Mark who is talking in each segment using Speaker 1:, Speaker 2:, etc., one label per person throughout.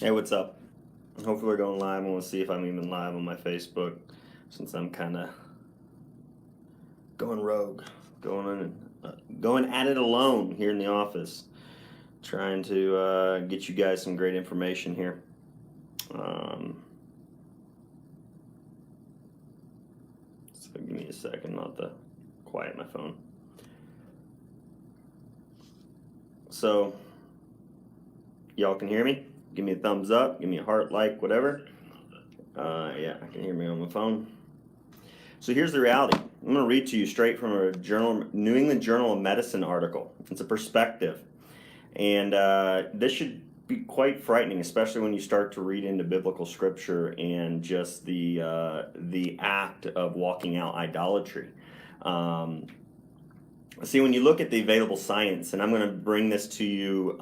Speaker 1: Hey, what's up? Hopefully we're going live. I want to see if I'm even live on my Facebook, since I'm kind of going rogue, going at it alone here in the office, trying to get you guys some great information here. So give me a second, not to quiet my phone. So, y'all can hear me? Give me a thumbs up, give me a heart, like, whatever. Yeah, I can hear me on my phone. So here's the reality. I'm going to read to you straight from a New England Journal of Medicine article. It's a perspective. And this should be quite frightening, especially when you start to read into biblical scripture and just the act of walking out idolatry. See, when you look at the available science, and I'm going to bring this to you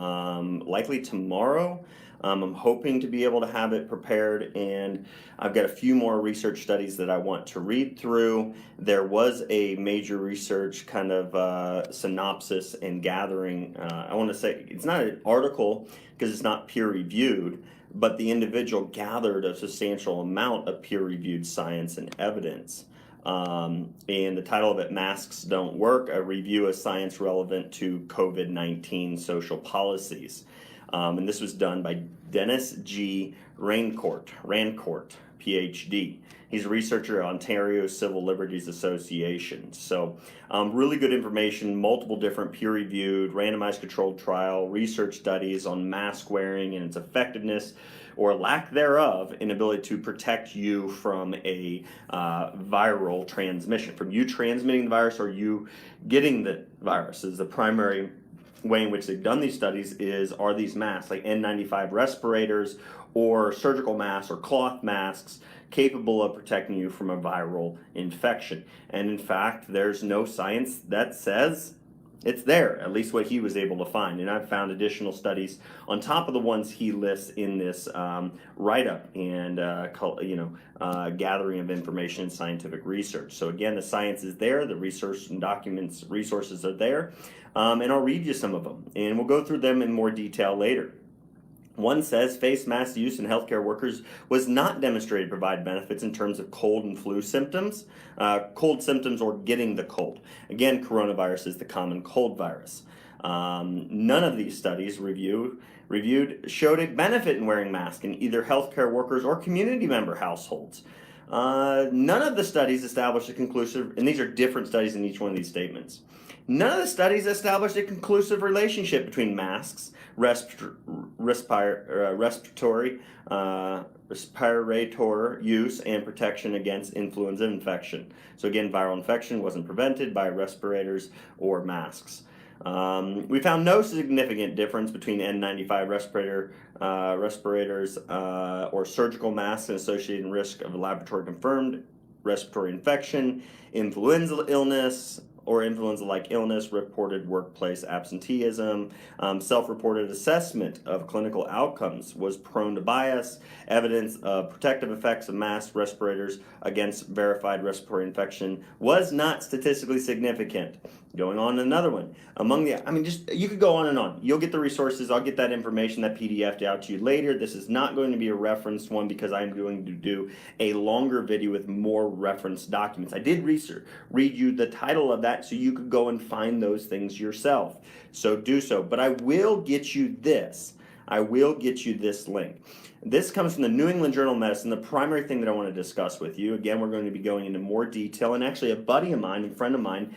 Speaker 1: likely tomorrow. I'm hoping to be able to have it prepared, and I've got a few more research studies that I want to read through. There was a major research kind of synopsis and gathering. I want to say it's not an article because it's not peer-reviewed, but the individual gathered a substantial amount of peer-reviewed science and evidence. And the title of it, Masks Don't Work, a review of science relevant to COVID-19 social policies. And this was done by Dennis G. Rancourt, PhD. He's a researcher at Ontario Civil Liberties Association. So really good information, multiple different peer-reviewed, randomized controlled trial, research studies on mask wearing and its effectiveness or lack thereof in ability to protect you from a viral transmission, from you transmitting the virus or you getting the virus is the primary way in which they've done these studies. Are these masks like N95 respirators or surgical masks or cloth masks capable of protecting you from a viral infection? And in fact, there's no science that says it's there, at least what he was able to find. And I've found additional studies on top of the ones he lists in this write-up and gathering of information and scientific research. So again, the science is there, the research and resources are there, and I'll read you some of them, and we'll go through them in more detail later. One says face mask use in healthcare workers was not demonstrated to provide benefits in terms of cold and flu symptoms, cold symptoms or getting the cold. Again, coronavirus is the common cold virus. None of these studies reviewed showed a benefit in wearing masks in either healthcare workers or community member households. None of the studies established a conclusive, and these are different studies in each one of these statements. None of the studies established a conclusive relationship between masks, respirator use, and protection against influenza infection. So again, viral infection wasn't prevented by respirators or masks. We found no significant difference between N95 respirators or surgical masks and associated risk of laboratory-confirmed respiratory infection, influenza illness, or influenza-like illness, reported workplace absenteeism, self-reported assessment of clinical outcomes was prone to bias, evidence of protective effects of mask respirators against verified respiratory infection was not statistically significant. Going on to another one. You could go on and on. You'll get the resources. I'll get that information, that PDF out to you later. This is not going to be a referenced one because I'm going to do a longer video with more referenced documents. I did read you the title of that so you could go and find those things yourself. So do so. But I will get you this. I will get you this link. This comes from the New England Journal of Medicine, the primary thing that I want to discuss with you. Again, we're going to be going into more detail, and actually a buddy of mine, a friend of mine,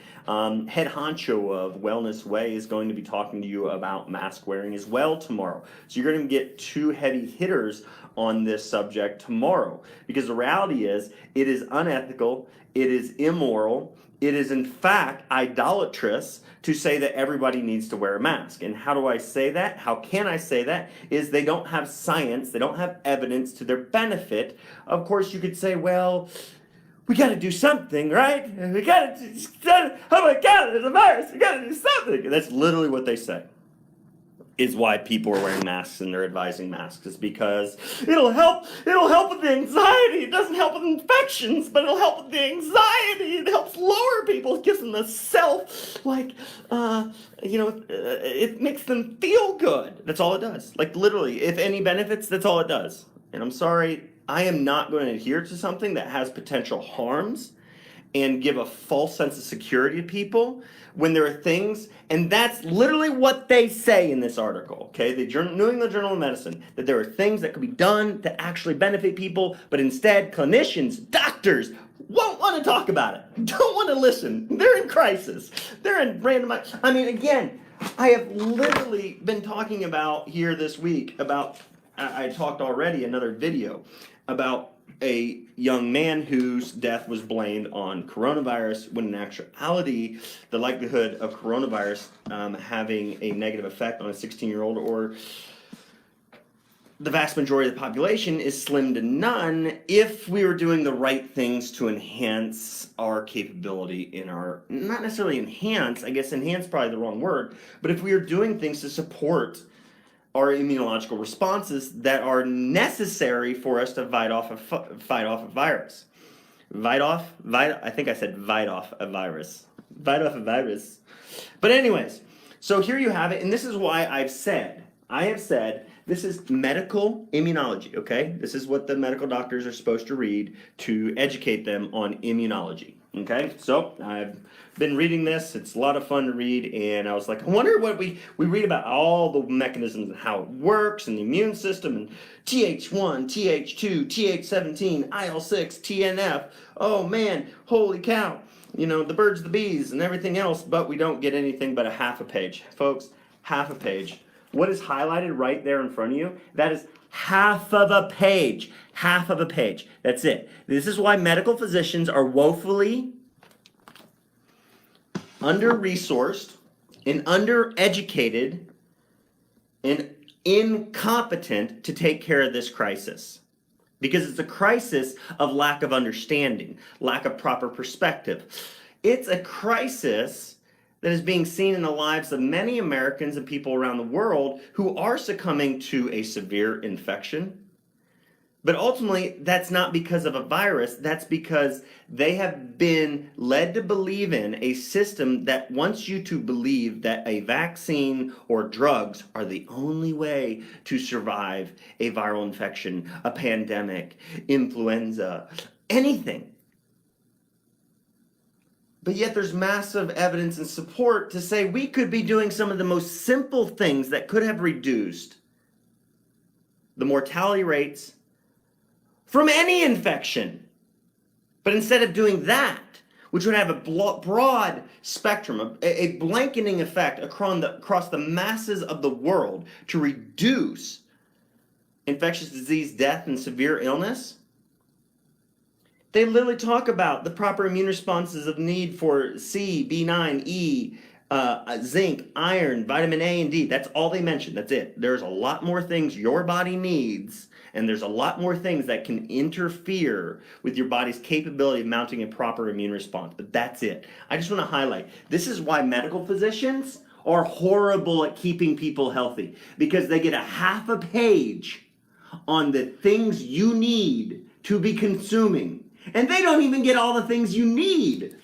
Speaker 1: head honcho of Wellness Way, is going to be talking to you about mask wearing as well tomorrow. So you're going to get two heavy hitters on this subject tomorrow, because the reality is it is unethical, it is immoral, it is in fact idolatrous to say that everybody needs to wear a mask. And how do I say that? How can I say that? Is they don't have science, they don't have evidence to their benefit. Of course, you could say, well, we got to do something, right? We got to, oh my God, there's a virus, we got to do something. That's literally what they say. is why people are wearing masks and they're advising masks, is because it'll help with the anxiety. It doesn't help with infections, but it'll help with the anxiety. It helps lower people. It gives them the it makes them feel good. That's all it does. Like literally, if any benefits, that's all it does. And I'm sorry, I am not going to adhere to something that has potential harms and give a false sense of security to people when there are things, and that's literally what they say in this article, okay? The New England Journal of Medicine, that there are things that could be done to actually benefit people, but instead clinicians, doctors, won't want to talk about it, don't want to listen. They're in crisis. They're in randomized. I mean, again, I have literally been talking about here this week about, I talked already another video about a young man whose death was blamed on coronavirus, when in actuality, the likelihood of coronavirus having a negative effect on a 16-year-old or the vast majority of the population is slim to none if we were doing the right things to enhance our capability in our, not necessarily enhance, I guess enhance probably the wrong word, but if we are doing things to support our immunological responses that are necessary for us to fight off a virus. I think I said fight off a virus. Fight off a virus. But anyways, so here you have it, and this is why I have said, this is medical immunology, okay? This is what the medical doctors are supposed to read to educate them on immunology, okay? So I've been reading this. It's a lot of fun to read, and I was like, I wonder what we read about all the mechanisms and how it works and the immune system and Th1, Th2, Th17, IL-6, TNF. Oh man, holy cow. You know, the birds, the bees, and everything else, but we don't get anything but a half a page. Folks, half a page. What is highlighted right there in front of you? That is half of a page. Half of a page. That's it. This is why medical physicians are woefully under-resourced and under-educated and incompetent to take care of this crisis. Because it's a crisis of lack of understanding, lack of proper perspective. It's a crisis that is being seen in the lives of many Americans and people around the world who are succumbing to a severe infection. But ultimately, that's not because of a virus. That's because they have been led to believe in a system that wants you to believe that a vaccine or drugs are the only way to survive a viral infection, a pandemic, influenza, anything. But yet there's massive evidence and support to say we could be doing some of the most simple things that could have reduced the mortality rates from any infection. But instead of doing that, which would have a broad spectrum, a blanketing effect across the masses of the world to reduce infectious disease, death, and severe illness, they literally talk about the proper immune responses of need for C, B9, E, zinc, iron, vitamin A, and D. That's all they mention. That's it. There's a lot more things your body needs, and there's a lot more things that can interfere with your body's capability of mounting a proper immune response. But that's it. I just want to highlight, this is why medical physicians are horrible at keeping people healthy, because they get a half a page on the things you need to be consuming. And they don't even get all the things you need.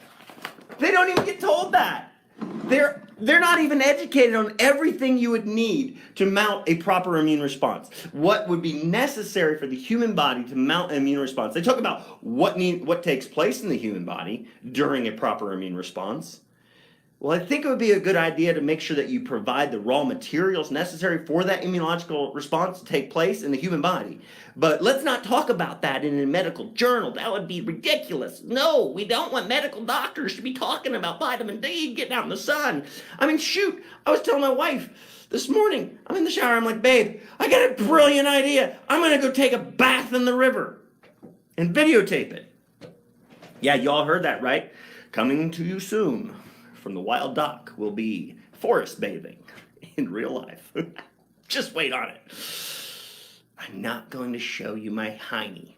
Speaker 1: They don't even get told that. They're not even educated on everything you would need to mount a proper immune response. What would be necessary for the human body to mount an immune response. They talk about what takes place in the human body during a proper immune response. Well, I think it would be a good idea to make sure that you provide the raw materials necessary for that immunological response to take place in the human body. But let's not talk about that in a medical journal. That would be ridiculous. No, we don't want medical doctors to be talking about vitamin D, getting out in the sun. I mean, shoot, I was telling my wife this morning, I'm in the shower, I'm like, babe, I got a brilliant idea. I'm going to go take a bath in the river and videotape it. Yeah, you all heard that, right? Coming to you soon from the Wild Doc will be forest bathing in real life. Just wait on it. I'm not going to show you my hiney,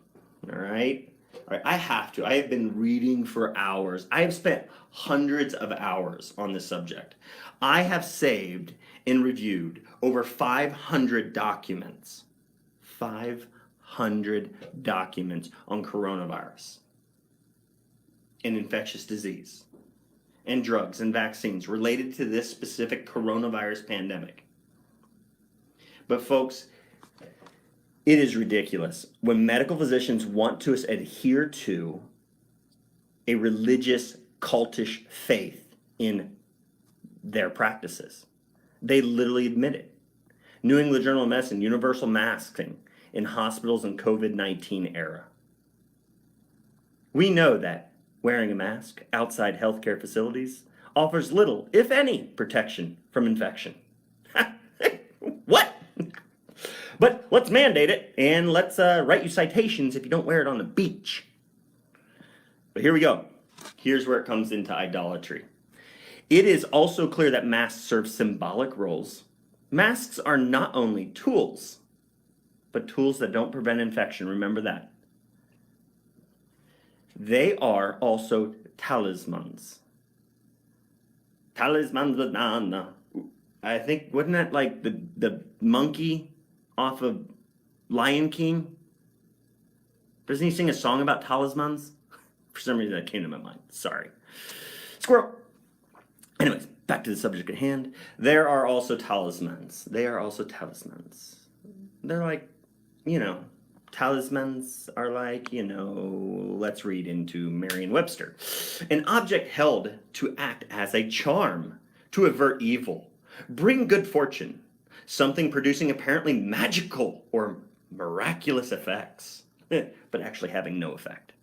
Speaker 1: all right? All right, I have to. I have been reading for hours. I have spent hundreds of hours on this subject. I have saved and reviewed over 500 documents. 500 documents on coronavirus and infectious disease and drugs and vaccines related to this specific coronavirus pandemic. But folks, it is ridiculous when medical physicians want to adhere to a religious, cultish faith in their practices. They literally admit it. New England Journal of Medicine, universal masking in hospitals in COVID-19 era. We know that wearing a mask outside healthcare facilities offers little, if any, protection from infection. What? But let's mandate it, and let's write you citations if you don't wear it on the beach. But here we go. Here's where it comes into idolatry. It is also clear that masks serve symbolic roles. Masks are not only tools, but tools that don't prevent infection. Remember that. They are also talismans. Talismans banana. I think, wasn't that like the monkey off of Lion King? Doesn't he sing a song about talismans? For some reason that came to my mind. Sorry. Squirrel. Anyways, back to the subject at hand. There are also talismans. They are also talismans. They're like, talismans are like, let's read into Merriam-Webster. An object held to act as a charm, to avert evil, bring good fortune, something producing apparently magical or miraculous effects, but actually having no effect.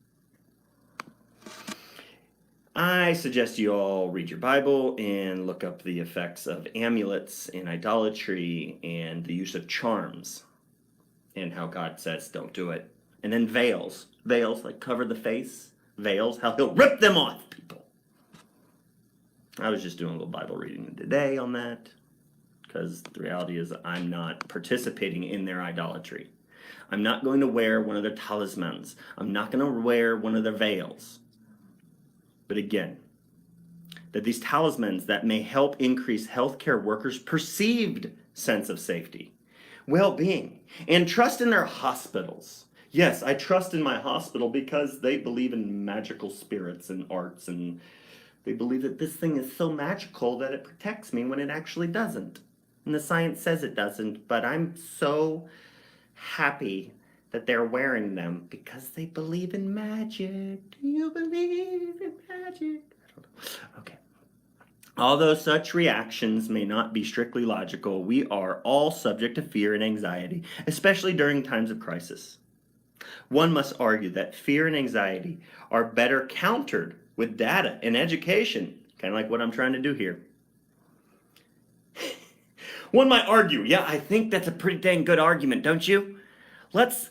Speaker 1: I suggest you all read your Bible and look up the effects of amulets and idolatry and the use of charms and how God says don't do it. And then veils. Veils, like cover the face. Veils, how he'll rip them off, people. I was just doing a little Bible reading today on that because the reality is I'm not participating in their idolatry. I'm not going to wear one of their talismans. I'm not going to wear one of their veils. But again, that these talismans that may help increase healthcare workers' perceived sense of safety, well-being, and trust in their hospitals. Yes, I trust in my hospital because they believe in magical spirits and arts, and they believe that this thing is so magical that it protects me when it actually doesn't. And the science says it doesn't, but I'm so happy that they're wearing them because they believe in magic. Do you believe in magic? I don't know. Okay. Although such reactions may not be strictly logical, we are all subject to fear and anxiety, especially during times of crisis. One must argue that fear and anxiety are better countered with data and education, kind of like what I'm trying to do here. One might argue, yeah, I think that's a pretty dang good argument, don't you? Let's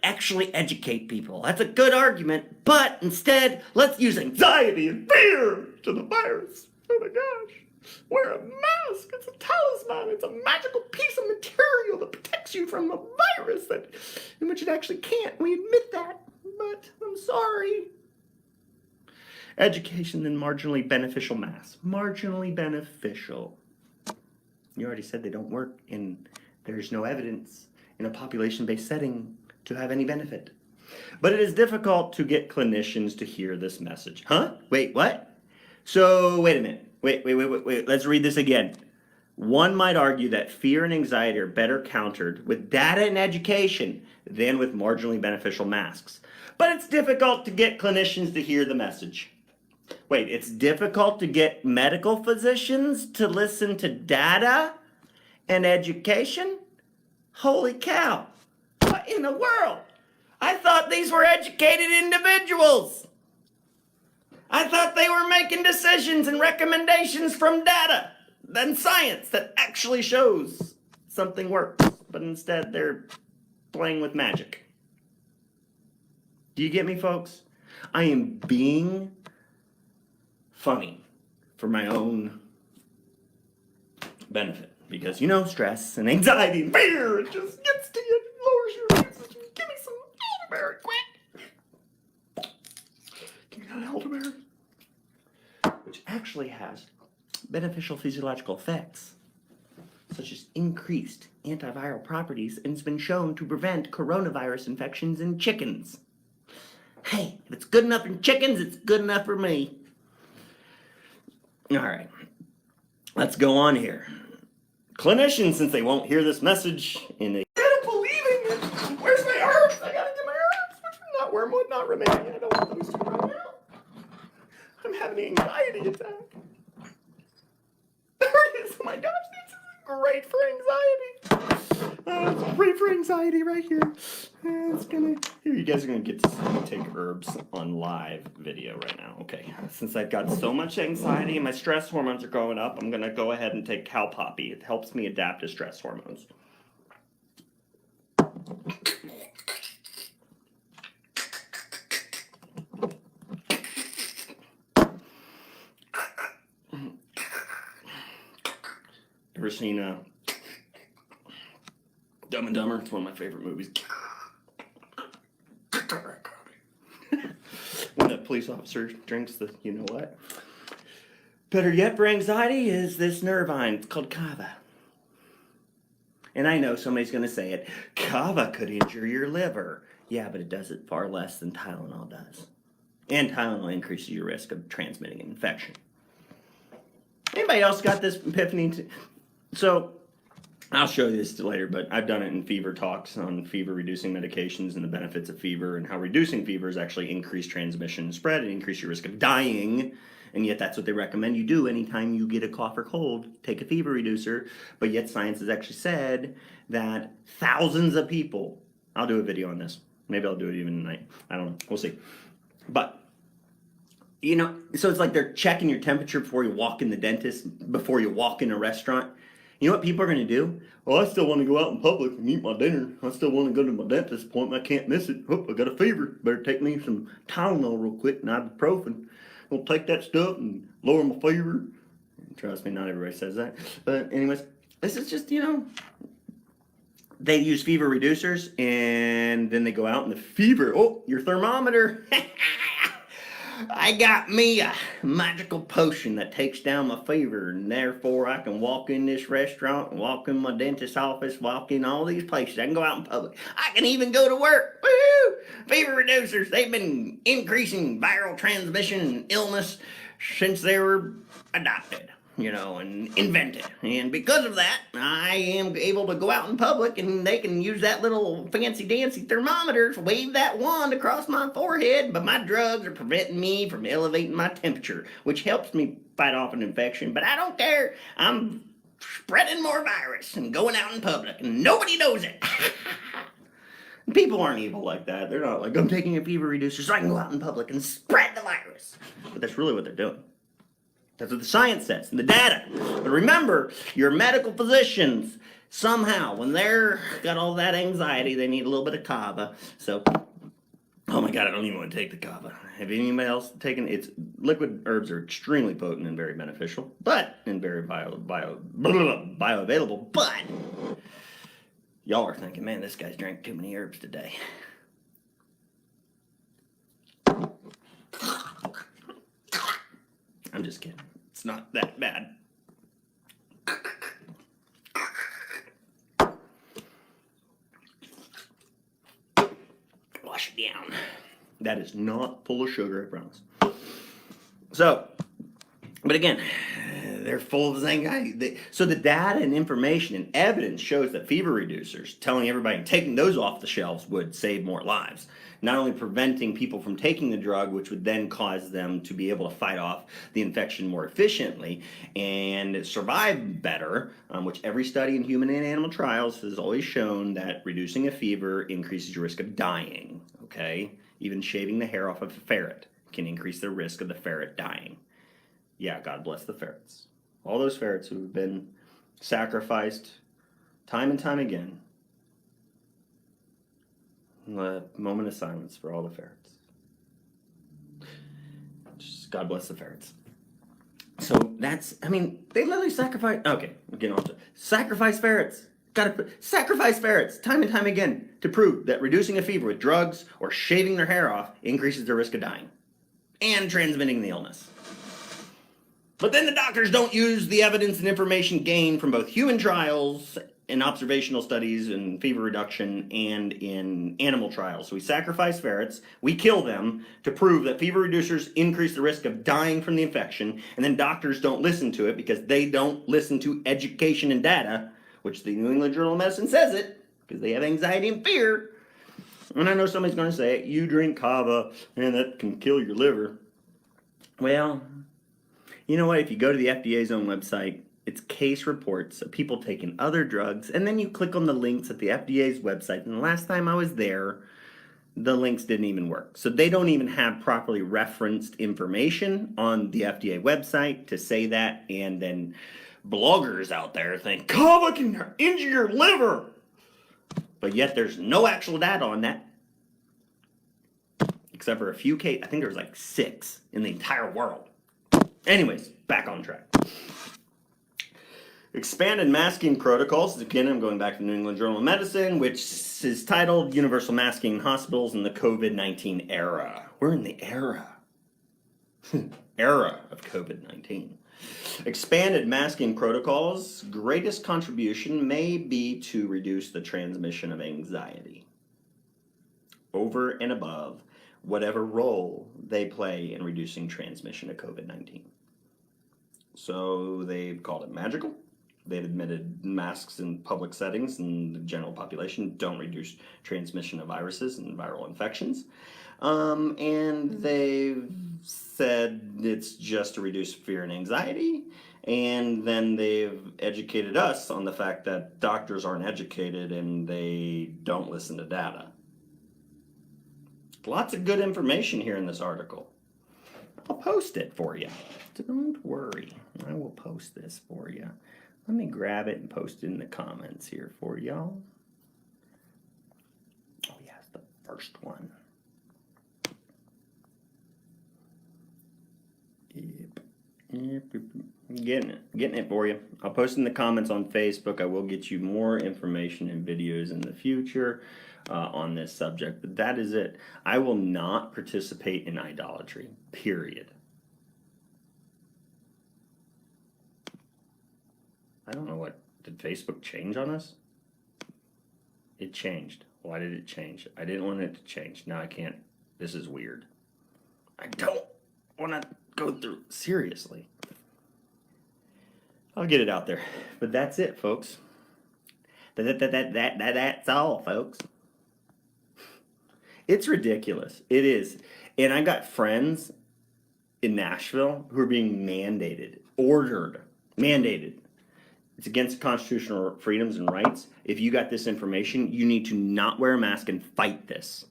Speaker 1: actually educate people. That's a good argument, but instead, let's use anxiety and fear to the virus. Oh my gosh. Wear a mask. It's a talisman. It's a magical piece of material that protects you from a virus in which it actually can't. We admit that, but I'm sorry. Education and marginally beneficial masks. Marginally beneficial. You already said they don't work, and there's no evidence in a population-based setting to have any benefit. But it is difficult to get clinicians to hear this message. Huh? Wait, what? So, wait a minute. Wait. Let's read this again. One might argue that fear and anxiety are better countered with data and education than with marginally beneficial masks. But it's difficult to get clinicians to hear the message. Wait, it's difficult to get medical physicians to listen to data and education? Holy cow. What in the world? I thought these were educated individuals. I thought they were making decisions and recommendations from data and science that actually shows something works. But instead, they're playing with magic. Do you get me, folks? I am being funny for my own benefit. Because, stress and anxiety and fear, it just gets to you, it lowers your immune system. Give me some elderberry, quick. Give me that elderberry. Which actually has beneficial physiological effects. such as increased antiviral properties, and it's been shown to prevent coronavirus infections in chickens. Hey, if it's good enough in chickens, it's good enough for me. All right, let's go on here. Clinicians, since they won't hear this message, and they don't believe in it. Where's my herbs? I gotta get my herbs, which are not wormwood, not romaine. I don't want those two right now. I'm having an anxiety attack. There it is. Oh my gosh, this is great for anxiety. It's great for anxiety right here. Here, you guys are gonna get to see me take herbs on live video right now. Okay, since I've got so much anxiety and my stress hormones are going up, I'm gonna go ahead and take cow poppy. It helps me adapt to stress hormones. Ever seen Dumb and Dumber? It's one of my favorite movies. When the police officer drinks the, you know what? Better yet for anxiety is this nervine. It's called kava. And I know somebody's going to say it. Kava could injure your liver. Yeah, but it does it far less than Tylenol does. And Tylenol increases your risk of transmitting an infection. Anybody else got this epiphany? So, I'll show you this later, but I've done it in fever talks on fever-reducing medications and the benefits of fever and how reducing fever is actually increased transmission and spread and increase your risk of dying. And yet that's what they recommend you do anytime you get a cough or cold, take a fever reducer. But yet science has actually said that thousands of people, I'll do a video on this. Maybe I'll do it even tonight. I don't know. We'll see. But, you know, so it's like they're checking your temperature before you walk in the dentist, before you walk in a restaurant. You know what people are going to do? Well, I still want to go out in public and eat my dinner. I still want to go to my dentist appointment. I can't miss it. Oh, I got a fever. Better take me some Tylenol real quick and ibuprofen. I'll take that stuff and lower my fever. Trust me, not everybody says that. But anyways, this is just, you know, they use fever reducers and then they go out and the fever. Oh, your thermometer. I got me a magical potion that takes down my fever, and therefore I can walk in this restaurant, walk in my dentist's office, walk in all these places. I can go out in public. I can even go to work. Woo! Fever reducers, they've been increasing viral transmission and illness since they were adopted, you know, and invented. And because of that, I am able to go out in public and they can use that little fancy-dancy thermometer, wave that wand across my forehead, but my drugs are preventing me from elevating my temperature, which helps me fight off an infection. But I don't care. I'm spreading more virus and going out in public, and nobody knows it. People aren't evil like that. They're not like, I'm taking a fever reducer so I can go out in public and spread the virus. But that's really what they're doing. That's what the science says and the data. But remember, your medical physicians, somehow, when they're got all that anxiety, they need a little bit of kava. So, oh my God, I don't even want to take the kava. Have anybody else taken it? Liquid herbs are extremely potent and very beneficial, but and very bioavailable. But y'all are thinking, man, this guy's drank too many herbs today. I'm just kidding. It's not that bad. Wash it down. That is not full of sugar, I promise. So, but again, they're full of anxiety. So the data and information and evidence shows that fever reducers, telling everybody and taking those off the shelves would save more lives. Not only preventing people from taking the drug, which would then cause them to be able to fight off the infection more efficiently and survive better, which every study in human and animal trials has always shown that reducing a fever increases your risk of dying, okay? Even shaving the hair off of a ferret can increase the risk of the ferret dying. Yeah, God bless the ferrets. All those ferrets who have been sacrificed time and time again. A moment of silence for all the ferrets. Just God bless the ferrets. So that's, I mean, they literally sacrifice, okay, getting on to it. Sacrifice ferrets. Gotta sacrifice ferrets time and time again to prove that reducing a fever with drugs or shaving their hair off increases their risk of dying and transmitting the illness. But then the doctors don't use the evidence and information gained from both human trials and observational studies in fever reduction and in animal trials. So we sacrifice ferrets, we kill them to prove that fever reducers increase the risk of dying from the infection, and then doctors don't listen to it because they don't listen to education and data, which the New England Journal of Medicine says it, because they have anxiety and fear. And I know somebody's going to say, you drink kava, and that can kill your liver. Well, you know what? If you go to the FDA's own website, it's case reports of people taking other drugs, and then you click on the links at the FDA's website. And the last time I was there, the links didn't even work. So they don't even have properly referenced information on the FDA website to say that. And then bloggers out there think kava can injure your liver, but yet there's no actual data on that, except for a few cases. I think there was like 6 in the entire world. Anyways, back on track. Expanded masking protocols. Again, I'm going back to the New England Journal of Medicine, which is titled Universal Masking in Hospitals in the COVID-19 Era. We're in the era. Era of COVID-19. Expanded masking protocols. Greatest contribution may be to reduce the transmission of anxiety over and above whatever role they play in reducing transmission of COVID-19. So they've called it magical. They've admitted masks in public settings and the general population don't reduce transmission of viruses and viral infections. And they've said it's just to reduce fear and anxiety. And then they've educated us on the fact that doctors aren't educated and they don't listen to data. Lots of good information here in this article. I'll post it for you. Don't worry. I will post this for you. Let me grab it and post it in the comments here for y'all. Oh, yeah, it's the first one. Yep. Getting it for you. I'll post it in the comments on Facebook. I will get you more information and videos in the future on this subject, but that is it. I will not participate in idolatry, period. I don't know did Facebook change on us? It changed. Why did it change? I didn't want it to change. Now I can't. This is weird. I don't want to go through, seriously. I'll get it out there. But that's it, folks. That's all, folks. It's ridiculous. It is. And I got friends in Nashville who are being mandated, mandated. It's against constitutional freedoms and rights. If you got this information, you need to not wear a mask and fight this.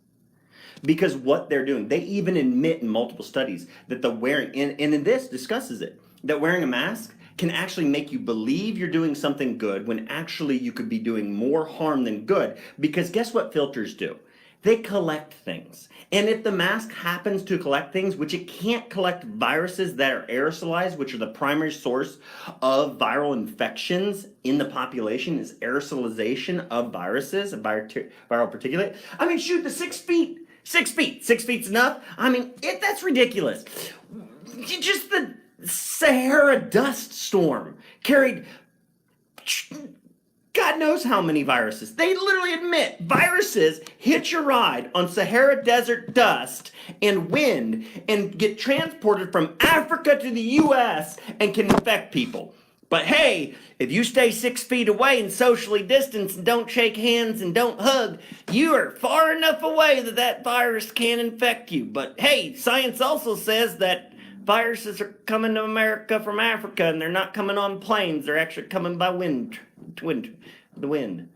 Speaker 1: Because what they're doing, they even admit in multiple studies that the wearing, and in this discusses it, that wearing a mask can actually make you believe you're doing something good when actually you could be doing more harm than good. Because guess what filters do? They collect things. And if the mask happens to collect things, which it can't collect viruses that are aerosolized, which are the primary source of viral infections in the population, is aerosolization of viruses, of viral particulate. I mean, shoot, the 6 feet. 6 feet. 6 feet's enough? I mean, that's ridiculous. Just the Sahara dust storm carried God knows how many viruses. They literally admit viruses hitch a ride on Sahara desert dust and wind and get transported from Africa to the U.S. and can infect people. But hey, if you stay 6 feet away and socially distance and don't shake hands and don't hug, you are far enough away that virus can't infect you. But hey, science also says that viruses are coming to America from Africa and they're not coming on planes. They're actually coming by the wind.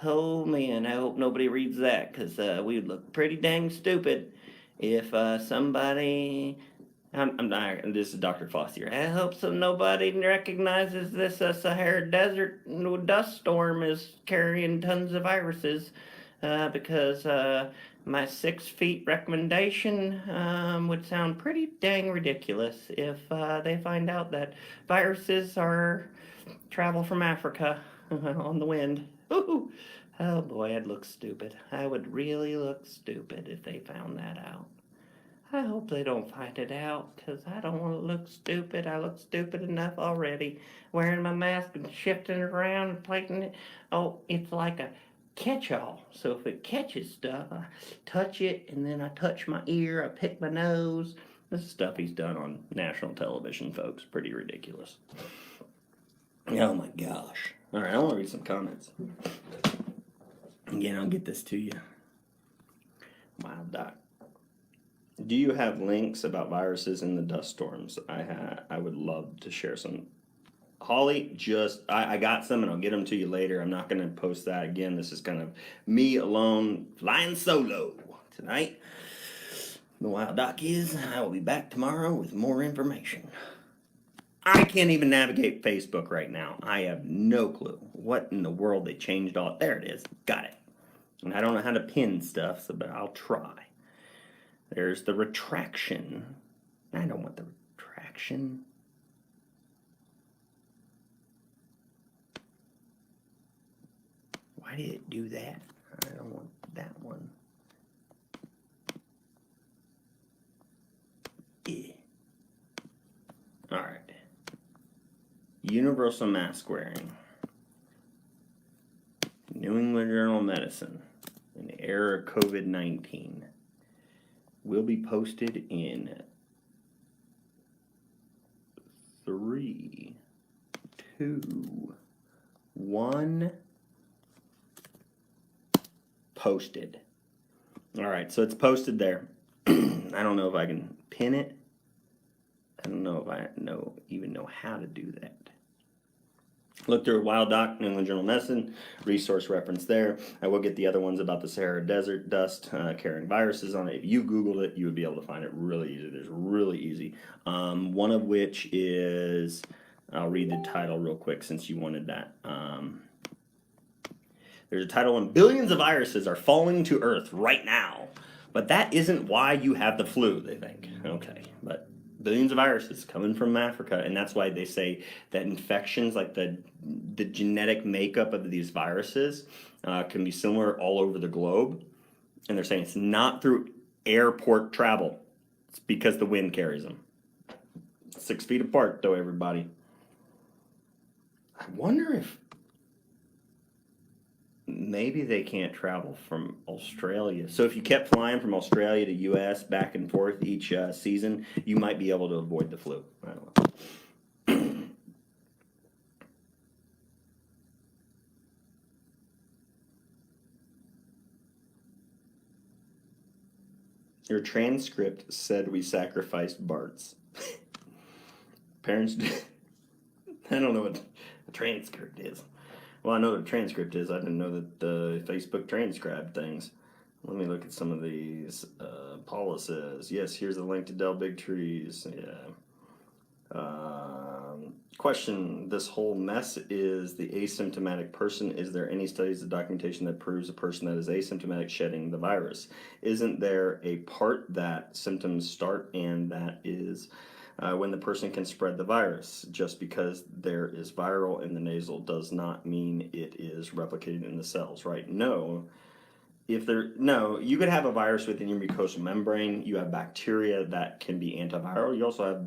Speaker 1: Oh man, I hope nobody reads that because we would look pretty dang stupid if somebody... this is Dr. Fauci here. I hope nobody recognizes this Sahara desert dust storm is carrying tons of viruses because my 6 feet recommendation would sound pretty dang ridiculous if they find out that viruses travel from Africa on the wind. Ooh. Oh boy, I'd look stupid. I would really look stupid if they found that out.
Speaker 2: I hope they don't find it out, 'cause I don't want to look stupid. I look stupid enough already, wearing my mask and shifting it around and plating it. Oh, it's like a catch-all. So if it catches stuff, I touch it, and then I touch my ear, I pick my nose. This is stuff he's done on national television, folks. Pretty ridiculous. Oh my gosh. All right, I want to read some comments. Again, I'll get this to you. Wow, Doc. Do you have links about viruses in the dust storms? I would love to share some. Holly, I got some and I'll get them to you later. I'm not going to post that again. This is kind of me alone, flying solo tonight. The Wild Doc is. I will be back tomorrow with more information. I can't even navigate Facebook right now. I have no clue what in the world they changed all. There it is. Got it. And I don't know how to pin stuff, but I'll try. There's the retraction. I don't want the retraction. Why did it do that? I don't want that one. Yeah. All right. Universal mask wearing. New England Journal of Medicine. In the era of COVID-19. Will be posted in 3, 2, 1. Posted. All right, so it's posted there. I don't know if I can pin it. I don't know if I even know how to do that. Look through Wild Doc, New England Journal of Medicine, resource reference there. I will get the other ones about the Sahara Desert dust carrying viruses on it. If you Googled it, you would be able to find it really easy. There's really easy. One of which is, I'll read the title real quick since you wanted that. There's a title on billions of viruses are falling to Earth right now. But that isn't why you have the flu, they think. Okay, but billions of viruses coming from Africa, and that's why they say that infections, like the genetic makeup of these viruses, can be similar all over the globe. And they're saying it's not through airport travel. It's because the wind carries them. 6 feet apart, though, everybody. I wonder if maybe they can't travel from Australia. So if you kept flying from Australia to U.S. back and forth each season, you might be able to avoid the flu. I don't know. Your transcript said we sacrificed Bart's. Parents, I don't know what a transcript is. Well, I know what a transcript is. I didn't know that Facebook transcribed things. Let me look at some of these. Paula says, yes, here's a link to Dell Big Trees. Yeah. Question, this whole mess is the asymptomatic person. Is there any studies or documentation that proves a person that is asymptomatic shedding the virus? Isn't there a part that symptoms start and that is when the person can spread the virus? Just because there is viral in the nasal does not mean it is replicated in the cells, right? No. You could have a virus within your mucosal membrane. You have bacteria that can be antiviral. You also have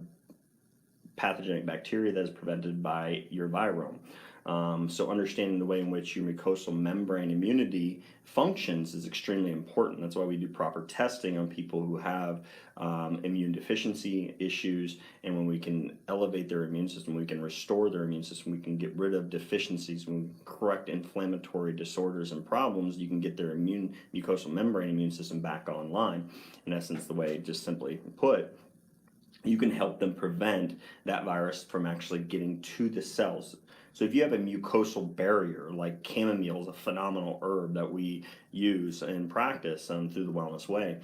Speaker 2: pathogenic bacteria that is prevented by your virome. So understanding the way in which your mucosal membrane immunity functions is extremely important. That's why we do proper testing on people who have immune deficiency issues, and when we can elevate their immune system, we can restore their immune system, we can get rid of deficiencies, we can correct inflammatory disorders and problems, you can get their mucosal membrane immune system back online. In essence, the way just simply put, you can help them prevent that virus from actually getting to the cells. So if you have a mucosal barrier, like chamomile is a phenomenal herb that we use in practice through the Wellness Way.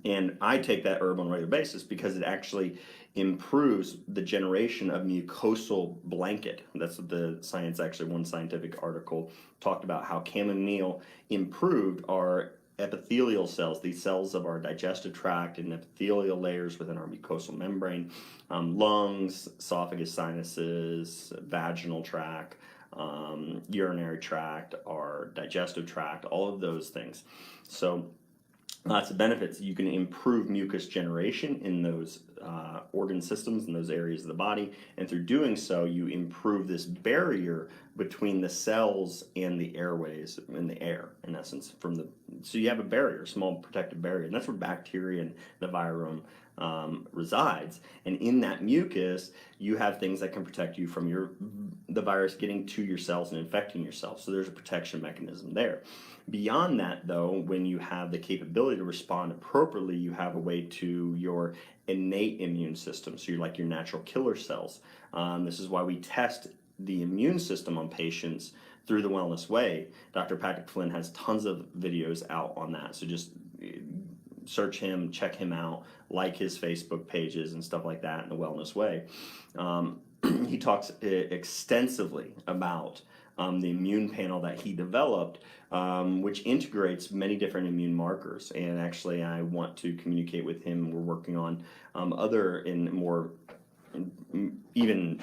Speaker 2: And I take that herb on a regular basis because it actually improves the generation of mucosal blanket. That's what the science, actually one scientific article talked about, how chamomile improved our epithelial cells, these cells of our digestive tract and epithelial layers within our mucosal membrane, lungs, esophagus, sinuses, vaginal tract, urinary tract, our digestive tract, all of those things. So
Speaker 1: lots of benefits. You can improve mucus generation in those organ systems in those areas of the body, and through doing so, you improve this barrier between the cells and the airways in the air, in essence. So you have a barrier, a small protective barrier, and that's where bacteria and the virome resides. And in that mucus, you have things that can protect you from the virus getting to your cells and infecting your cells. So there's a protection mechanism there. Beyond that, though, when you have the capability to respond appropriately, you have a way to your innate immune system. So you're like your natural killer cells. This is why we test the immune system on patients through the Wellness Way. Dr. Patrick Flynn has tons of videos out on that. So just search him, check him out, like his Facebook pages and stuff like that in the Wellness Way. He talks extensively about the immune panel that he developed, which integrates many different immune markers. And actually, I want to communicate with him. We're working on other and more, even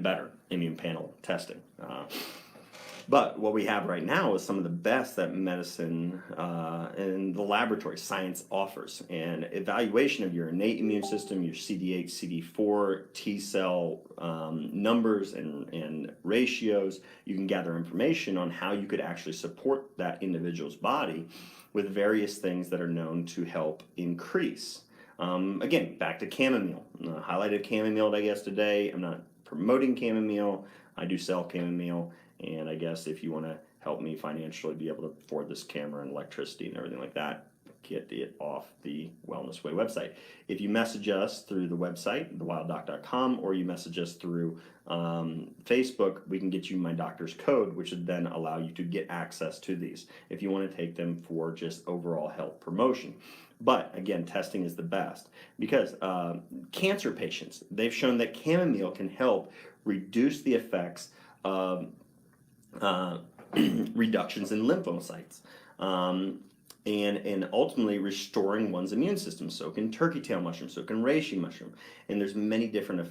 Speaker 1: better immune panel testing. But what we have right now is some of the best that medicine and the laboratory science offers. And evaluation of your innate immune system, your CD8, CD4, T cell numbers and ratios. You can gather information on how you could actually support that individual's body with various things that are known to help increase. Again, back to chamomile. Highlighted chamomile, I guess, today. I'm not promoting chamomile. I do sell chamomile. And I guess if you want to help me financially be able to afford this camera and electricity and everything like that, get it off the Wellness Way website. If you message us through the website, thewilddoc.com, or you message us through Facebook, we can get you my doctor's code, which would then allow you to get access to these if you want to take them for just overall health promotion. But again, testing is the best because cancer patients, they've shown that chamomile can help reduce the effects of reductions in lymphocytes, and ultimately restoring one's immune system. So can turkey tail mushroom, so can reishi mushroom, and there's many different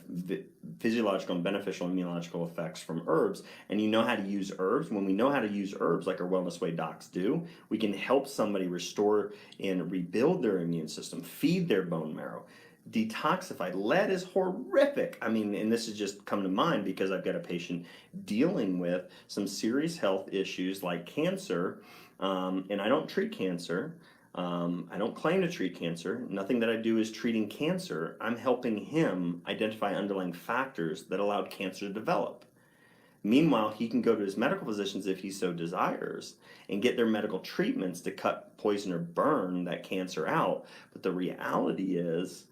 Speaker 1: physiological and beneficial immunological effects from herbs. And you know how to use herbs. When we know how to use herbs, like our Wellness Way docs do, we can help somebody restore and rebuild their immune system, feed their bone marrow, detoxify. Lead is horrific. I mean, and this has just come to mind because I've got a patient dealing with some serious health issues like cancer, and I don't treat cancer. I don't claim to treat cancer. Nothing that I do is treating cancer. I'm helping him identify underlying factors that allowed cancer to develop. Meanwhile, he can go to his medical physicians if he so desires and get their medical treatments to cut, poison, or burn that cancer out. But the reality is,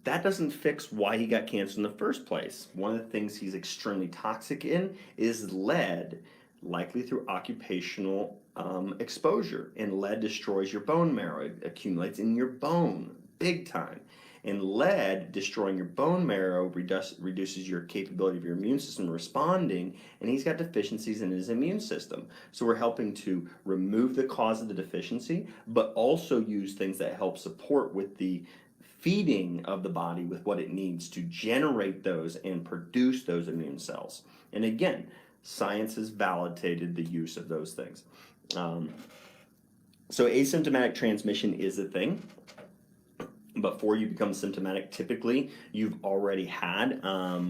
Speaker 1: that doesn't fix why he got cancer in the first place. One of the things he's extremely toxic in is lead, likely through occupational exposure. And lead destroys your bone marrow. It accumulates in your bone, big time. And lead destroying your bone marrow reduces your capability of your immune system responding, and he's got deficiencies in his immune system. So we're helping to remove the cause of the deficiency, but also use things that help support with the feeding of the body with what it needs to generate those and produce those immune cells. And again, science has validated the use of those things. So asymptomatic transmission is a thing. Before you become symptomatic, typically you've already had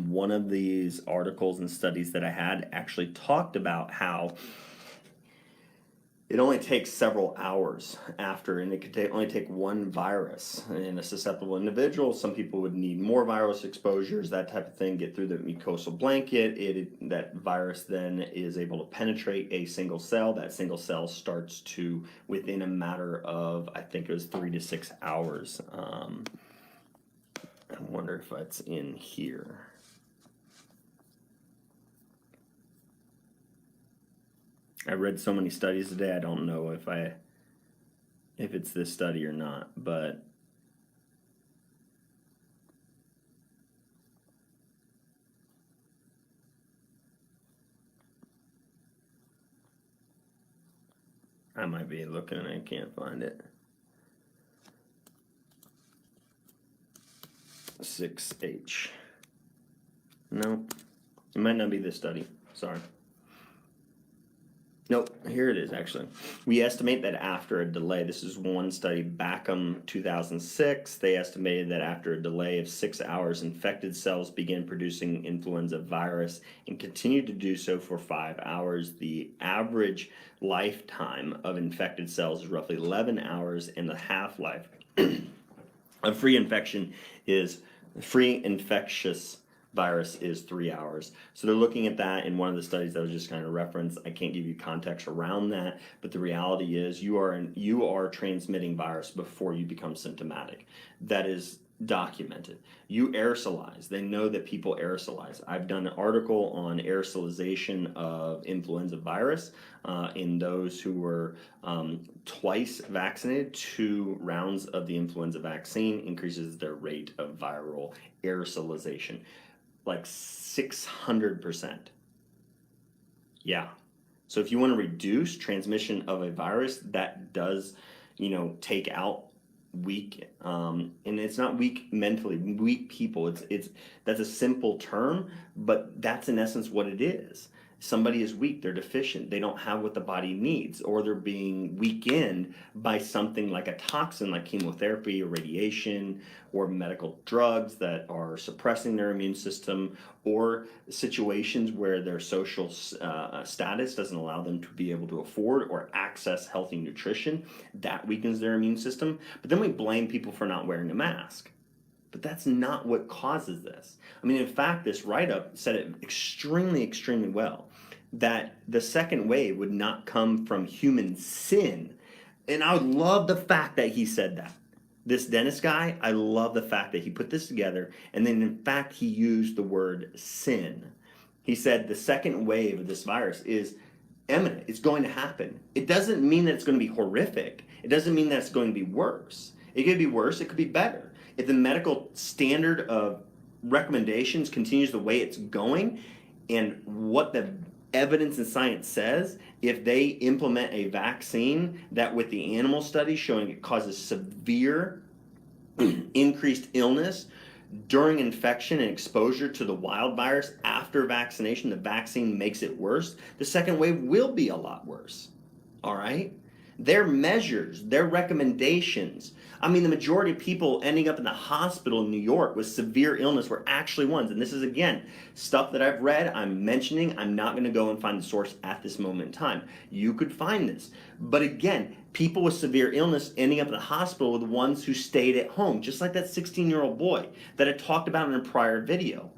Speaker 1: one of these articles and studies that I had actually talked about how it only takes several hours after, and it could only take one virus in a susceptible individual. Some people would need more virus exposures, that type of thing, get through the mucosal blanket. That virus then is able to penetrate a single cell. That single cell starts to, within a matter of, I think it was 3 to 6 hours. I wonder if that's in here. I read so many studies today, I don't know if it's this study or not, but I might be looking and I can't find it. 6H. No, it might not be this study. Sorry. Nope, here it is actually. We estimate that after a delay, this is one study, Backham 2006, they estimated that after a delay of 6 hours, infected cells begin producing influenza virus and continue to do so for 5 hours. The average lifetime of infected cells is roughly 11 hours, and the half-life of free infectious virus is 3 hours. So they're looking at that in one of the studies that was just kind of referenced. I can't give you context around that, but the reality is you are transmitting virus before you become symptomatic. That is documented. You aerosolize. They know that people aerosolize. I've done an article on aerosolization of influenza virus in those who were twice vaccinated. 2 rounds of the influenza vaccine increases their rate of viral aerosolization like 600%. Yeah. So if you want to reduce transmission of a virus, that does, take out weak, and it's not weak mentally, weak people. It's that's a simple term, but that's in essence what it is. Somebody is weak, they're deficient, they don't have what the body needs, or they're being weakened by something like a toxin like chemotherapy or radiation or medical drugs that are suppressing their immune system, or situations where their social status doesn't allow them to be able to afford or access healthy nutrition. That weakens their immune system. But then we blame people for not wearing a mask. But that's not what causes this. I mean, in fact, this write-up said it extremely, extremely well, that the second wave would not come from human sin. And I love the fact that he said that. This dentist guy, I love the fact that he put this together, and then in fact he used the word sin. He said the second wave of this virus is imminent. It's going to happen. It doesn't mean that it's going to be horrific. It doesn't mean that it's going to be worse. It could be worse, it could be better. If the medical standard of recommendations continues the way it's going, and what the evidence and science says, if they implement a vaccine that with the animal studies showing it causes severe increased illness during infection and exposure to the wild virus after vaccination, the vaccine makes it worse, the second wave will be a lot worse. All right? Their measures, their recommendations. I mean, the majority of people ending up in the hospital in New York with severe illness were actually ones. And this is, again, stuff that I've read, I'm mentioning. I'm not going to go and find the source at this moment in time. You could find this. But again, people with severe illness ending up in the hospital were the ones who stayed at home, just like that 16-year-old boy that I talked about in a prior video.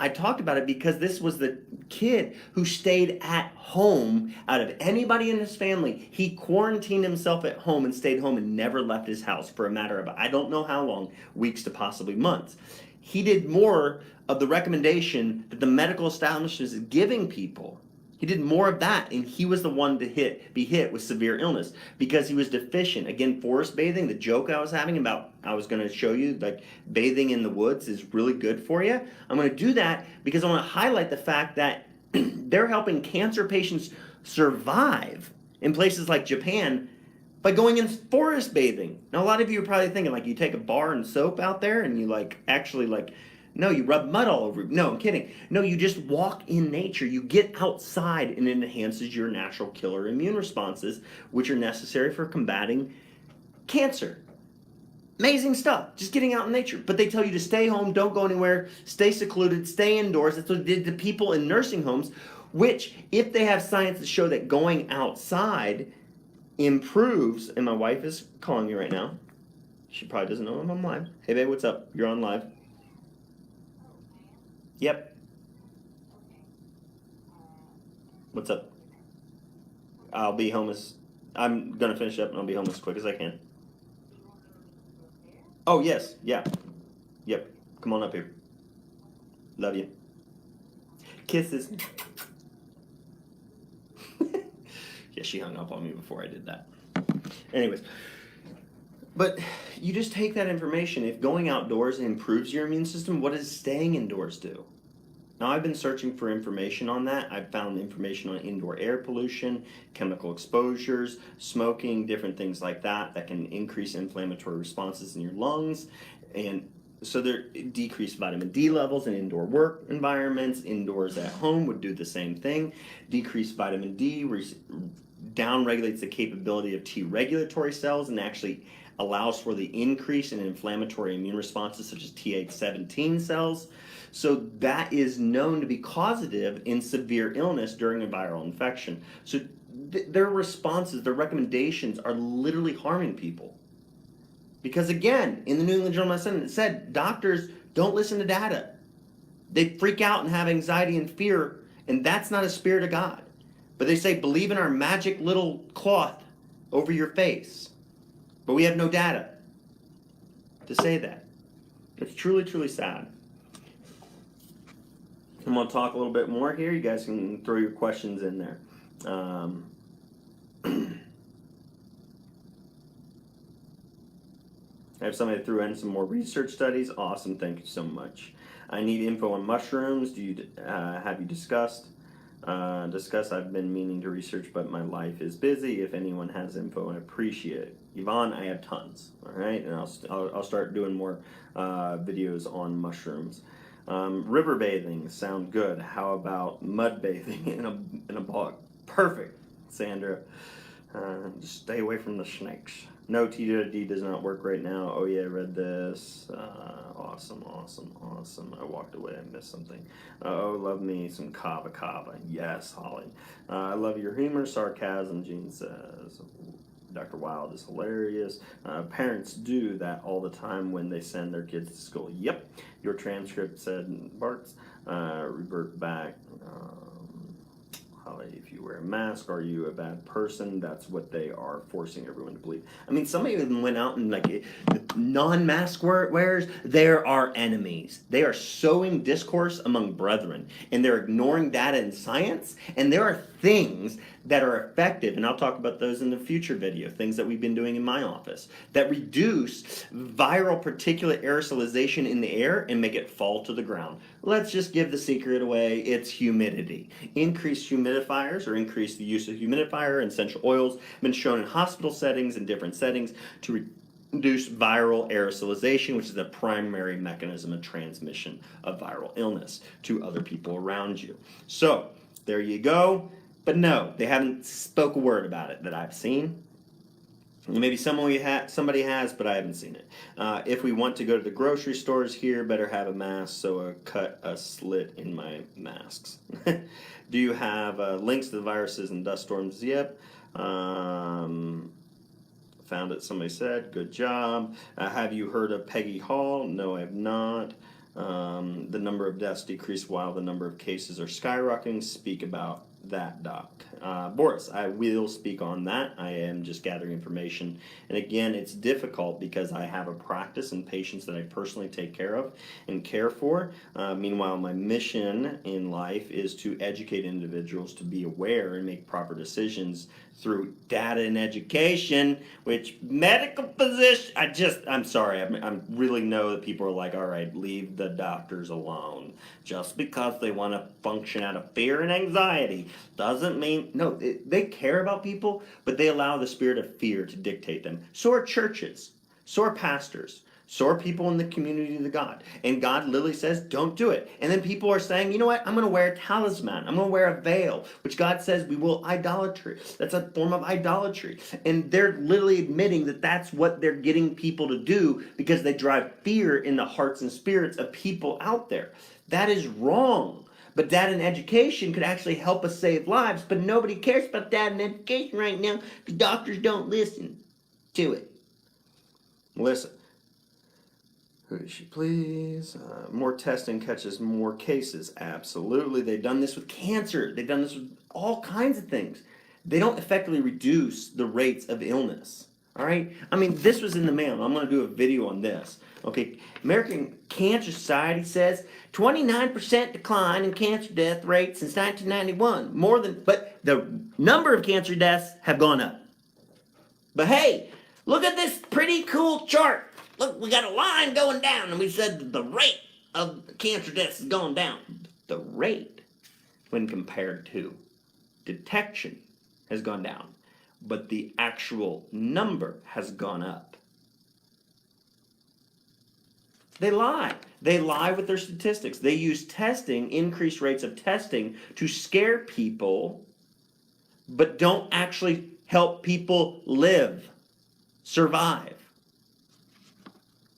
Speaker 1: I talked about it because this was the kid who stayed at home out of anybody in his family. He quarantined himself at home and stayed home and never left his house for a matter of, I don't know how long, weeks to possibly months. He did more of the recommendation that the medical establishment is giving people. He did more of that, and he was the one to be hit with severe illness because he was deficient. Again, forest bathing, the joke I was having about, I was going to show you, like bathing in the woods is really good for you. I'm going to do that because I want to highlight the fact that they're helping cancer patients survive in places like Japan by going in forest bathing. Now, a lot of you are probably thinking, like, you take a bar and soap out there and you no, you rub mud all over. No, I'm kidding. No, you just walk in nature. You get outside and it enhances your natural killer immune responses, which are necessary for combating cancer. Amazing stuff. Just getting out in nature. But they tell you to stay home, don't go anywhere, stay secluded, stay indoors. That's what they did to people in nursing homes, which, if they have science to show that going outside improves, and my wife is calling me right now. She probably doesn't know I'm on live. Hey, babe, what's up? You're on live. Yep. What's up? I'll be home I'm gonna finish up and I'll be home as quick as I can. Oh, yes. Yeah. Yep. Come on up here. Love you. Kisses. Yeah, she hung up on me before I did that. Anyways. But you just take that information. If going outdoors improves your immune system, what does staying indoors do? Now, I've been searching for information on that. I've found information on indoor air pollution, chemical exposures, smoking, different things like that that can increase inflammatory responses in your lungs. And So there decreased vitamin D levels in indoor work environments. Indoors at home would do the same thing. Decreased vitamin D downregulates the capability of T regulatory cells and actually allows for the increase in inflammatory immune responses such as Th17 cells. So that is known to be causative in severe illness during a viral infection. So their responses, their recommendations are literally harming people. Because again, in the New England Journal of Medicine, it said doctors don't listen to data. They freak out and have anxiety and fear, and that's not a spirit of God. But they say, believe in our magic little cloth over your face. But we have no data to say that. It's truly, truly sad. I'm going to talk a little bit more here. You guys can throw your questions in there. I have somebody that threw in some more research studies. Awesome, thank you so much. I need info on mushrooms. Have you discussed? I've been meaning to research, but my life is busy. If anyone has info, I appreciate it. Yvonne, I have tons. All right, and I'll start doing more videos on mushrooms. River bathing sound good. How about mud bathing in a bog? Perfect, Sandra. Just stay away from the snakes. No, T2D does not work right now. Oh yeah, I read this. Awesome. I walked away. I missed something. Oh, love me some kava kava. Yes, Holly. I love your humor, sarcasm. Jean says. Dr. Wild is hilarious. Parents do that all the time when they send their kids to school. Yep. Your transcript said Bart's. Revert back. If you wear a mask, are you a bad person? That's what they are forcing everyone to believe. I mean, somebody even went out and the non-mask wearers, they're our enemies. They are sowing discourse among brethren, and they're ignoring data and science, and there are things that are effective, and I'll talk about those in the future video, things that we've been doing in my office, that reduce viral particulate aerosolization in the air and make it fall to the ground. Let's just give the secret away. It's humidity. Increased humidifiers or increase the use of humidifier and essential oils have been shown in hospital settings and different settings to reduce viral aerosolization, which is the primary mechanism of transmission of viral illness to other people around you. So there you go. But no, they haven't spoke a word about it that I've seen. Maybe somebody has, but I haven't seen it. If we want to go to the grocery stores here, better have a mask, so I cut a slit in my masks. Do you have links to the viruses and dust storms? Yep. Found it, somebody said. Good job. Have you heard of Peggy Hall? No, I have not. The number of deaths decreased while the number of cases are skyrocketing. Speak about that, Doc. Boris, I will speak on that. I am just gathering information. And again, it's difficult because I have a practice and patients that I personally take care of and care for. Meanwhile, my mission in life is to educate individuals to be aware and make proper decisions through data and education, which medical physician, I'm sorry, I really know that people are like, all right, leave the doctors alone. Just because they want to function out of fear and anxiety doesn't mean, no, they care about people, but they allow the spirit of fear to dictate them. So are churches, so are pastors, so are people in the community of the God. And God literally says, don't do it. And then people are saying, you know what, I'm going to wear a talisman. I'm going to wear a veil, which God says we will idolatry. That's a form of idolatry. And they're literally admitting that that's what they're getting people to do because they drive fear in the hearts and spirits of people out there. That is wrong. But data and education could actually help us save lives, but nobody cares about data and education right now because doctors don't listen to it. Listen. Who is she, please? More testing catches more cases. Absolutely. They've done this with cancer. They've done this with all kinds of things. They don't effectively reduce the rates of illness. All right? I mean, this was in the mail. I'm going to do a video on this. Okay, American Cancer Society says 29% decline in cancer death rate since 1991. But the number of cancer deaths have gone up. But hey, look at this pretty cool chart. Look, we got a line going down, and we said that the rate of cancer deaths has gone down. The rate, when compared to detection, has gone down. But the actual number has gone up. They lie. They lie with their statistics. They use testing, increased rates of testing, to scare people, but don't actually help people live, survive.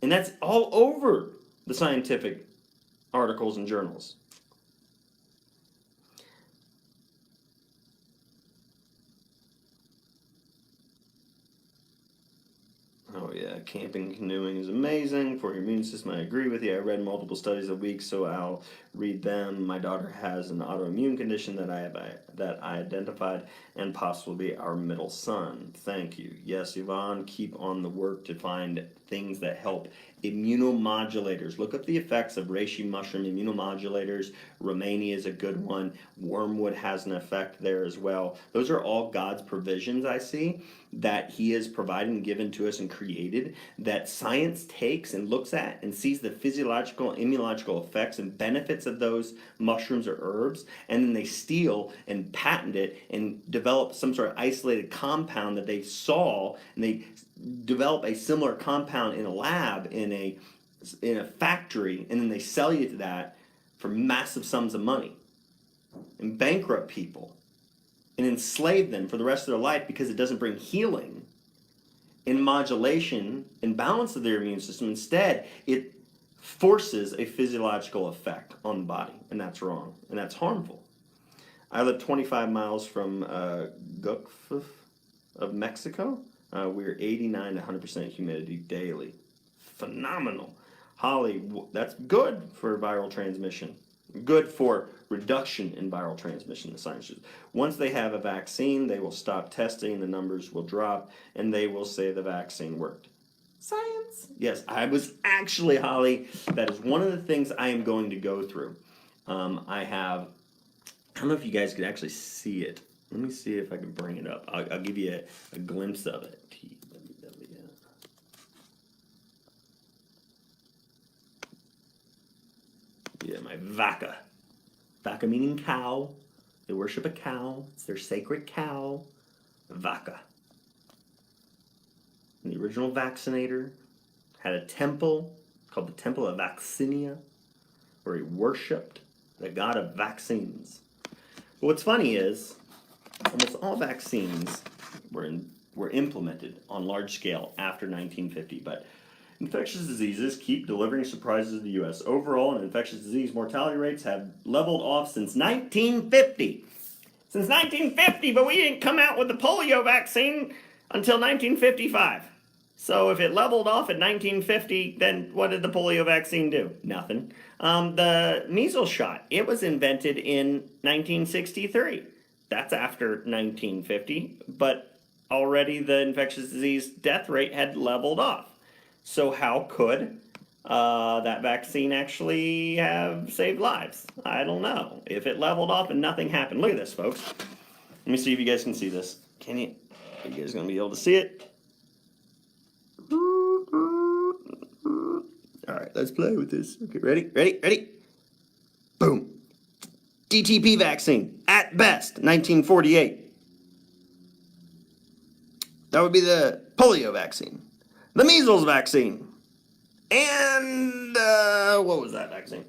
Speaker 1: And that's all over the scientific articles and journals. Oh yeah, camping and canoeing is amazing for your immune system. I agree with you. I read multiple studies a week, so I'll read them. My daughter has an autoimmune condition that I identified, and possibly our middle son. Thank you. Yes, Yvonne, keep on the work to find things that help. Immunomodulators. Look up the effects of reishi mushroom immunomodulators. Romania is a good one. Wormwood has an effect there as well. Those are all God's provisions, I see, that He has provided and given to us and created, that science takes and looks at and sees the physiological, immunological effects and benefits of those mushrooms or herbs, and then they steal and patent it and develop some sort of isolated compound that they saw, and they develop a similar compound in a lab, in a factory, and then they sell you to that for massive sums of money and bankrupt people and enslave them for the rest of their life because it doesn't bring healing and modulation and balance of their immune system. Instead, it forces a physiological effect on the body, and that's wrong, and that's harmful. I live 25 miles from Gucf of Mexico. We're 89 to 100% humidity daily. Phenomenal. Holly, that's good for viral transmission. Good for reduction in viral transmission, the scientists. Once they have a vaccine, they will stop testing, the numbers will drop, and they will say the vaccine worked. Science. Yes, I was actually, Holly, that is one of the things I am going to go through. I don't know if you guys could actually see it. Let me see if I can bring it up. I'll give you a glimpse of it. Yeah, my vaca. Vaca meaning cow. They worship a cow. It's their sacred cow. Vaca. And the original vaccinator had a temple called the Temple of Vaccinia, where he worshipped the god of vaccines. But what's funny is, almost all vaccines were implemented on large scale after 1950, but infectious diseases keep delivering surprises to the U.S. Overall, infectious disease mortality rates have leveled off since 1950. Since 1950, but we didn't come out with the polio vaccine until 1955. So if it leveled off at 1950, then what did the polio vaccine do? Nothing. The measles shot, it was invented in 1963. That's after 1950, but already the infectious disease death rate had leveled off. So how could that vaccine actually have saved lives? I don't know. If it leveled off and nothing happened. Look at this, folks. Let me see if you guys can see this. Can you? Are you guys going to be able to see it? All right, let's play with this. Okay, ready? Boom. DTP vaccine, at best, 1948. That would be the polio vaccine. The measles vaccine. And, what was that vaccine?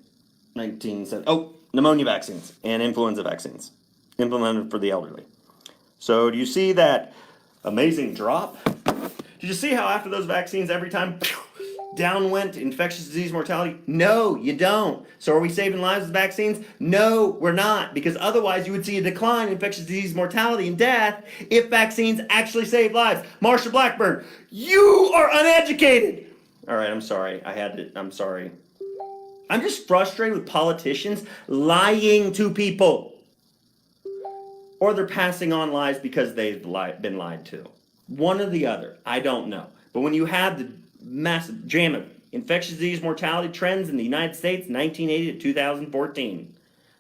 Speaker 1: Pneumonia vaccines and influenza vaccines. Implemented for the elderly. So, do you see that amazing drop? Did you see how after those vaccines, every time down went infectious disease mortality? No, you don't. So are we saving lives with vaccines? No, we're not. Because otherwise you would see a decline in infectious disease mortality and death if vaccines actually save lives. Marsha Blackburn, you are uneducated. All right, I'm sorry. I'm sorry. I'm just frustrated with politicians lying to people. Or they're passing on lies because they've been lied to. One or the other. I don't know. But when you have the massive jam of infectious disease mortality trends in the United States, 1980 to 2014,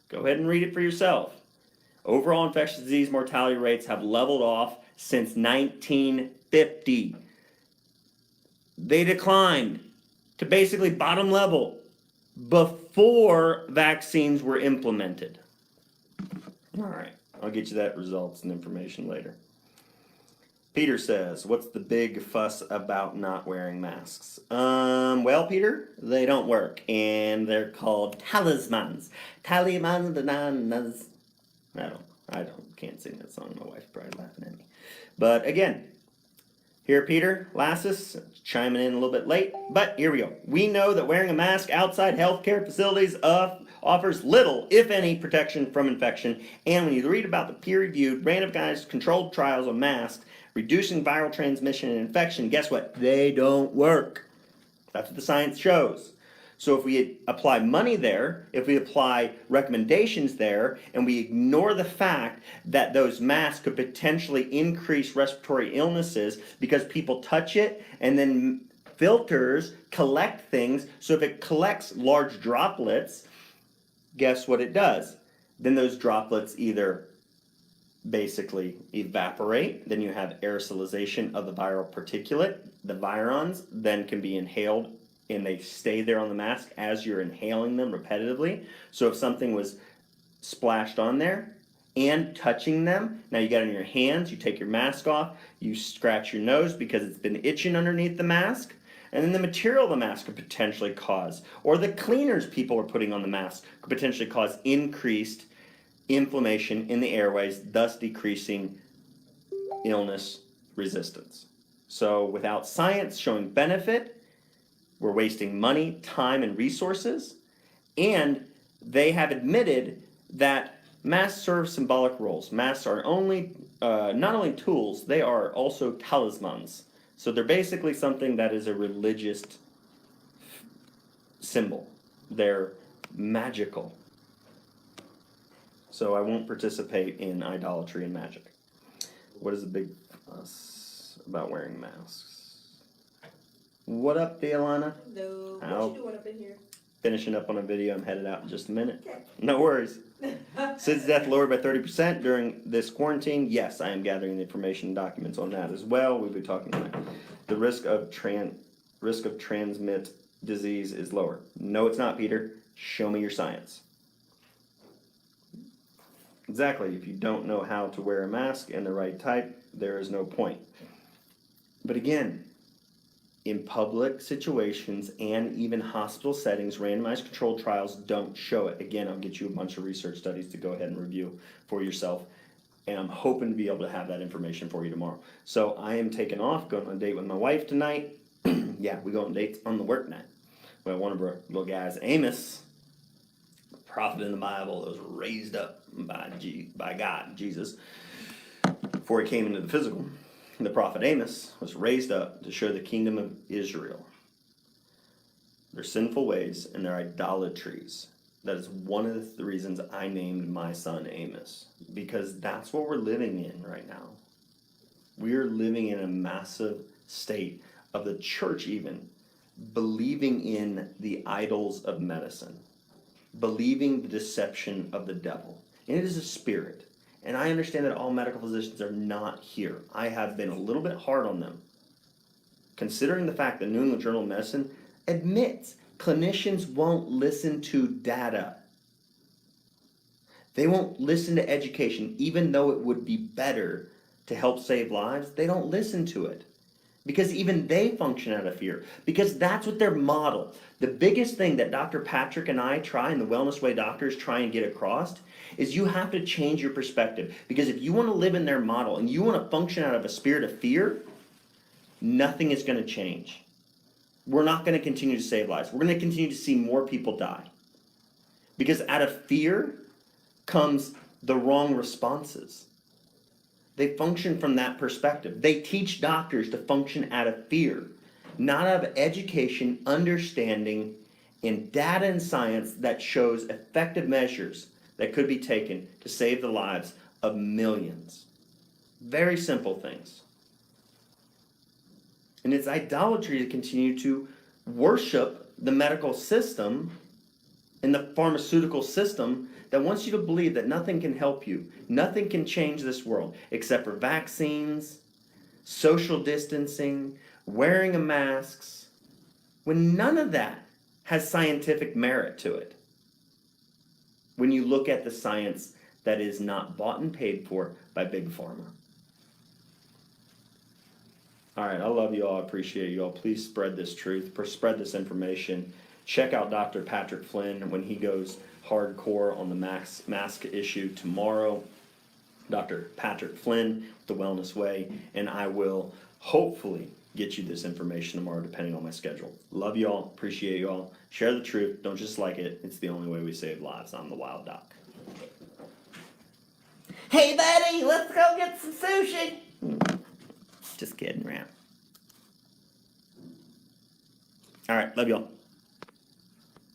Speaker 1: go ahead and read it for yourself. Overall infectious disease mortality rates have leveled off since 1950. They declined to basically bottom level before vaccines were implemented. All right, I'll get you that results and information later. Peter says, what's the big fuss about not wearing masks? Well, Peter, they don't work, and they're called talismans. Talismans. Can't sing that song. My wife's probably laughing at me. But again, here, Peter Lassus, chiming in a little bit late, but here we go. We know that wearing a mask outside healthcare facilities offers little, if any, protection from infection. And when you read about the peer-reviewed, randomized, controlled trials on masks reducing viral transmission and infection, guess what? They don't work. That's what the science shows. So if we apply money there, if we apply recommendations there, and we ignore the fact that those masks could potentially increase respiratory illnesses because people touch it and then filters collect things. So if it collects large droplets, guess what it does? Then those droplets either basically evaporate, then you have aerosolization of the viral particulate. The virons then can be inhaled and they stay there on the mask as you're inhaling them repetitively. So if something was splashed on there and touching them, now you got it in your hands, you take your mask off, you scratch your nose because it's been itching underneath the mask, and then the material of the mask could potentially cause, or the cleaners people are putting on the mask could potentially cause increased inflammation in the airways, thus decreasing illness resistance. So without science showing benefit, we're wasting money, time, and resources. And they have admitted that masks serve symbolic roles. Masks are not only tools, they are also talismans. So they're basically something that is a religious symbol. They're magical. So I won't participate in idolatry and magic. What is the big fuss about wearing masks? What up, Dealana?
Speaker 3: Hello.
Speaker 1: How?
Speaker 3: What you doing up in here?
Speaker 1: Finishing up on a video. I'm headed out in just a minute.
Speaker 3: Okay.
Speaker 1: No worries. SIDS death lowered by 30% during this quarantine. Yes, I am gathering the information and documents on that as well. We'll be talking about it. The risk of transmit disease is lower. No, it's not, Peter. Show me your science. Exactly. If you don't know how to wear a mask in the right type, there is no point. But again, in public situations and even hospital settings, randomized controlled trials don't show it. Again, I'll get you a bunch of research studies to go ahead and review for yourself. And I'm hoping to be able to have that information for you tomorrow. So I am taking off, going on a date with my wife tonight. Yeah, we go on dates on the work night. Well, one of our little guys, Amos, prophet in the Bible, that was raised up by God, Jesus, before he came into the physical. The prophet Amos was raised up to show the kingdom of Israel their sinful ways and their idolatries. That is one of the reasons I named my son Amos, because that's what we're living in right now. We're living in a massive state of the church even believing in the idols of medicine, believing the deception of the devil. And it is a spirit. And I understand that all medical physicians are not here. I have been a little bit hard on them, considering the fact that New England Journal of Medicine admits clinicians won't listen to data. They won't listen to education, even though it would be better to help save lives. They don't listen to it because even they function out of fear, because that's what their model. The biggest thing that Dr. Patrick and I try, and the Wellness Way doctors try and get across, is you have to change your perspective. Because if you want to live in their model and you want to function out of a spirit of fear, nothing is going to change. We're not going to continue to save lives. We're going to continue to see more people die. Because out of fear comes the wrong responses. They function from that perspective. They teach doctors to function out of fear, not out of education, understanding, and data and science that shows effective measures that could be taken to save the lives of millions. Very simple things. And it's idolatry to continue to worship the medical system and the pharmaceutical system that wants you to believe that nothing can help you. Nothing can change this world except for vaccines, social distancing, wearing of masks, when none of that has scientific merit to it. When you look at the science that is not bought and paid for by Big Pharma. All right, I love you all. I appreciate you all. Please spread this truth, spread this information. Check out Dr. Patrick Flynn when he goes hardcore on the mask issue tomorrow. Dr. Patrick Flynn, The Wellness Way, and I will hopefully get you this information tomorrow depending on my schedule. Love you all. Appreciate you all. Share the truth. Don't just like it. It's the only way we save lives. I'm the Wild Doc.
Speaker 3: Hey, buddy, let's go get some sushi.
Speaker 1: Just kidding, Ram. All right, love y'all.